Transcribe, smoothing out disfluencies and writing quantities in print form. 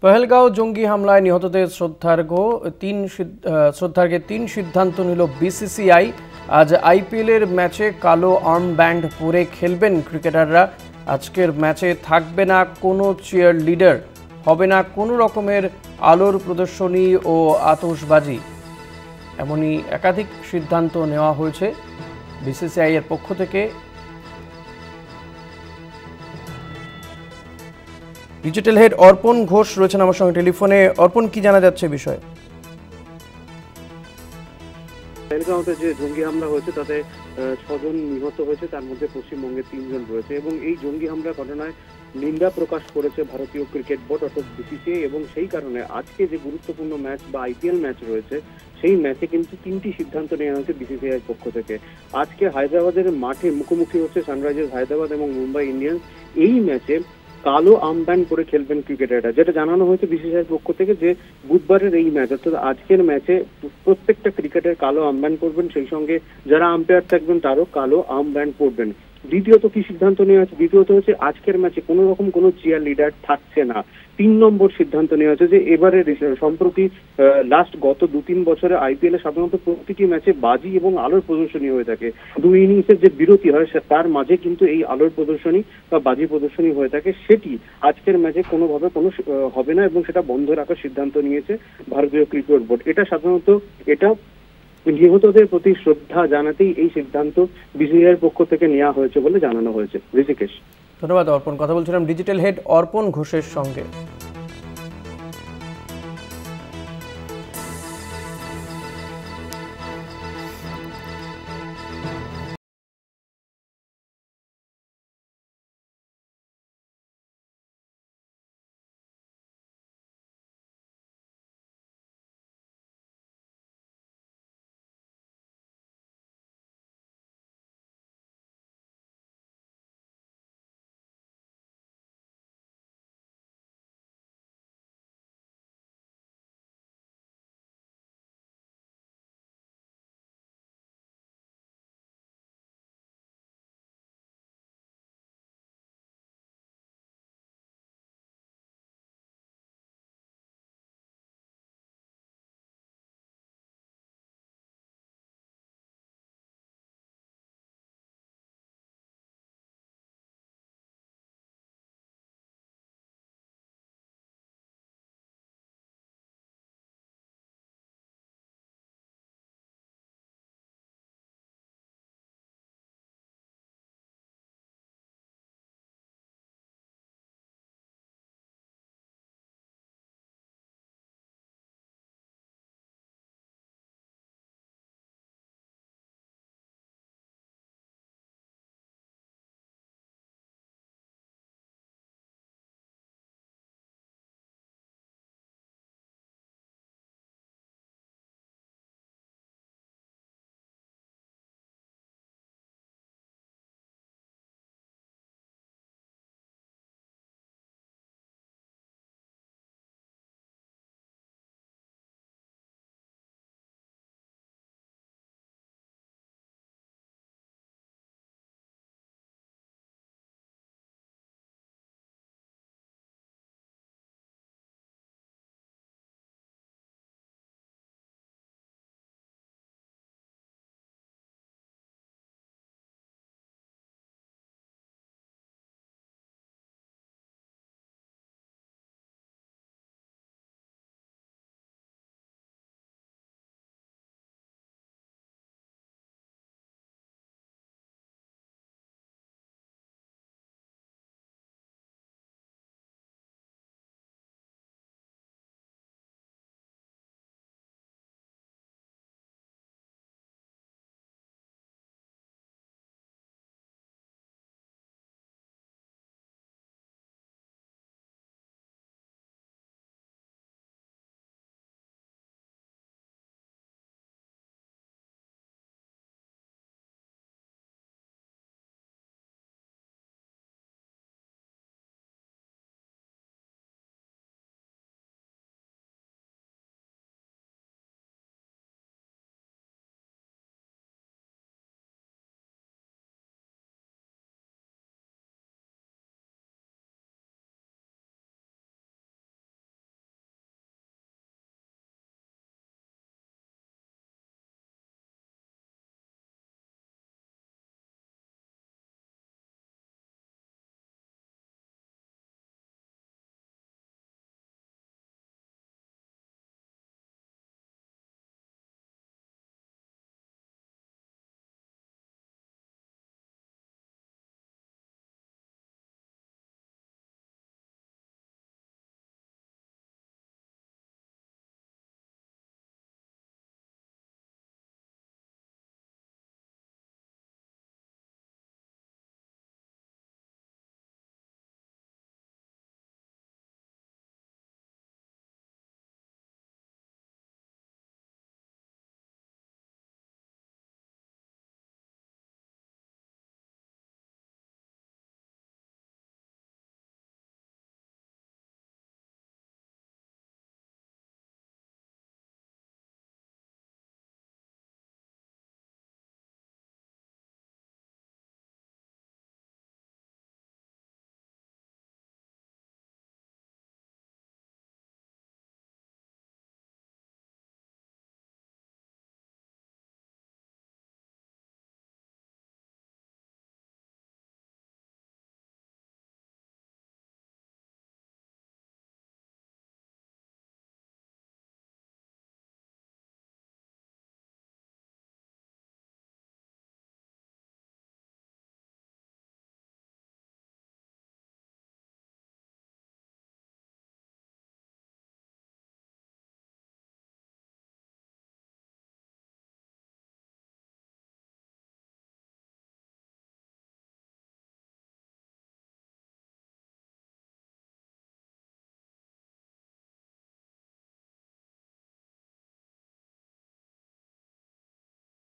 পহেলগাঁও জঙ্গি হামলায় নিহতদের শ্রদ্ধার্ঘ্যে তিন সিদ্ধান্ত নিল বিসিসিআই। আজ আইপিএলের ম্যাচে কালো আর্ম ব্যান্ড পরে খেলবেন ক্রিকেটাররা। আজকের ম্যাচে থাকবে না কোনো চিয়ার লিডার, হবে না কোনো রকমের আলোর প্রদর্শনী ও আতশবাজি। এমনই একাধিক সিদ্ধান্ত নেওয়া হয়েছে বিসিসিআই এর পক্ষ থেকে। ডিজিটাল হেড অর্পণ ঘোষ রয়েছেন আমার সঙ্গে টেলিফোনে। অর্পণ, কি জানা যাচ্ছে বিষয়ে? পহেলগাঁওতে যে জঙ্গি হামলা হয়েছে তাতে 6 জন নিহত হয়েছে, তার মধ্যে পশ্চিমবঙ্গে 3 জন রয়েছে এবং এই জঙ্গি হামলার ঘটনায় নিন্দা প্রকাশ করেছে ভারতীয় ক্রিকেট বোর্ড অর্থাৎ বিসিসিআই। এবং সেই কারণে আজকে যে গুরুত্বপূর্ণ ম্যাচ বা আইপিএল ম্যাচ রয়েছে সেই ম্যাচে কিন্তু 3টি সিদ্ধান্ত নেওয়া হয়েছে বিসিসিআই এর পক্ষ থেকে। আজকে হায়দ্রাবাদের মাঠে মুখোমুখি হচ্ছে সানরাইজার্স হায়দ্রাবাদ এবং মুম্বাই ইন্ডিয়ান্স। এই ম্যাচে কালো আর্মব্যান্ড পরে খেলবেন ক্রিকেটাররা, যেটা জানানো হয়েছে বিসিসিআই পক্ষ থেকে যে বুধবারের এই ম্যাচ অর্থাৎ আজকের ম্যাচে প্রত্যেকটা ক্রিকেটার কালো আর্মব্যান্ড পরবেন, সেই সঙ্গে যারা আম্পায়ার থাকবেন তারও কালো আর্মব্যান্ড পরবেন। দ্বিতীয়ত কি সিদ্ধান্ত নেওয়া হয়েছে? দ্বিতীয়ত হচ্ছে আজকের ম্যাচে কোনো রকম কোনো চিয়ার লিডার থাকছে না। 3 নম্বর সিদ্ধান্ত নেওয়া হয়েছে যে এবারে সম্প্রতি গত 2-3 বছরে আইপিএল এ সাধারণত প্রতিটি ম্যাচে বাজি এবং আলোর প্রদর্শনী হয়ে থাকে। 2 ইনিংসের যে বিরতি হয় তার মাঝে কিন্তু এই আলোর প্রদর্শনী বা বাজি প্রদর্শনী হয়ে থাকে, সেটি আজকের ম্যাচে কোনোভাবে হবে না এবং সেটা বন্ধ রাখার সিদ্ধান্ত নিয়েছে ভারতীয় ক্রিকেট বোর্ড। এটা সাধারণত নিহতদের প্রতি শ্রদ্ধা জানাতেই এই সিদ্ধান্ত বিসিসিআই এর পক্ষ থেকে নেওয়া হয়েছে বলে জানানো হয়েছে। ঋষিকেশ। ধন্যবাদ অর্পণ। কথা বলছিলাম ডিজিটাল হেড অর্পণ ঘোষের সঙ্গে।